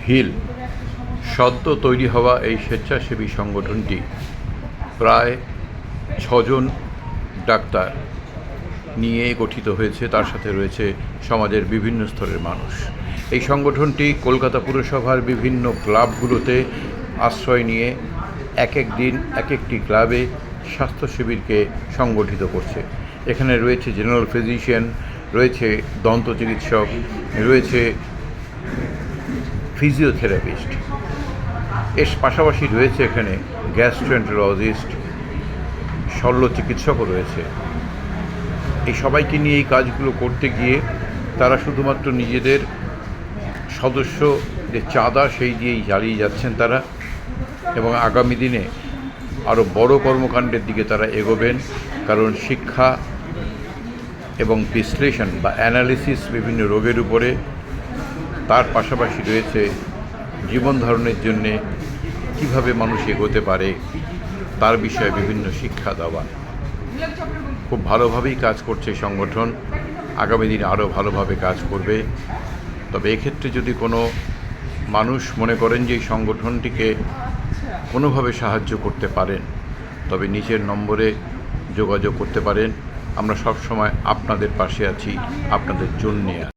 Hill সদ্য তৈরি হওয়া এই স্বেচ্ছাসেবী সংগঠনটি প্রায় ৬ জন ডাক্তার নিয়ে গঠিত হয়েছে। তার সাথে রয়েছে সমাজের বিভিন্ন স্তরের মানুষ। এই সংগঠনটি কলকাতা পুরসভার বিভিন্ন ক্লাবগুলোতে আশ্রয় নিয়ে এক এক দিন এক একটি ক্লাবে স্বাস্থ্য শিবিরকে সংগঠিত করছে। এখানে রয়েছে জেনারেল ফিজিশিয়ান, রয়েছে দন্ত চিকিৎসক, রয়েছে ফিজিওথেরাপিস্ট, এর পাশাপাশি রয়েছে এখানে গ্যাস্ট্রোএন্টারোলজিস্ট, শল্য চিকিৎসকও রয়েছে। এই সবাইকে নিয়ে এই কাজগুলো করতে গিয়ে তারা শুধুমাত্র নিজেদের সদস্য যে চাঁদা সেই দিয়েই চালিয়ে যাচ্ছেন তারা, এবং আগামী দিনে আরও বড় কর্মকাণ্ডের দিকে তারা এগোবেন। কারণ শিক্ষা এবং বিশ্লেষণ বা অ্যানালিসিস বিভিন্ন রোগের উপরে, তার পাশাপাশি রয়েছে জীবন ধারণের জন্যে কীভাবে মানুষ এগোতে পারে তার বিষয়ে বিভিন্ন শিক্ষা দেওয়া। খুব ভালোভাবেই কাজ করছে সংগঠন, আগামী দিনে আরও ভালোভাবে কাজ করবে। তবে এক্ষেত্রে যদি কোনো মানুষ মনে করেন যে এই সংগঠনটিকে কোনোভাবে সাহায্য করতে পারেন, তবে নিচের নম্বরে যোগাযোগ করতে পারেন। আমরা সবসময় আপনাদের পাশে আছি, আপনাদের জন্যে।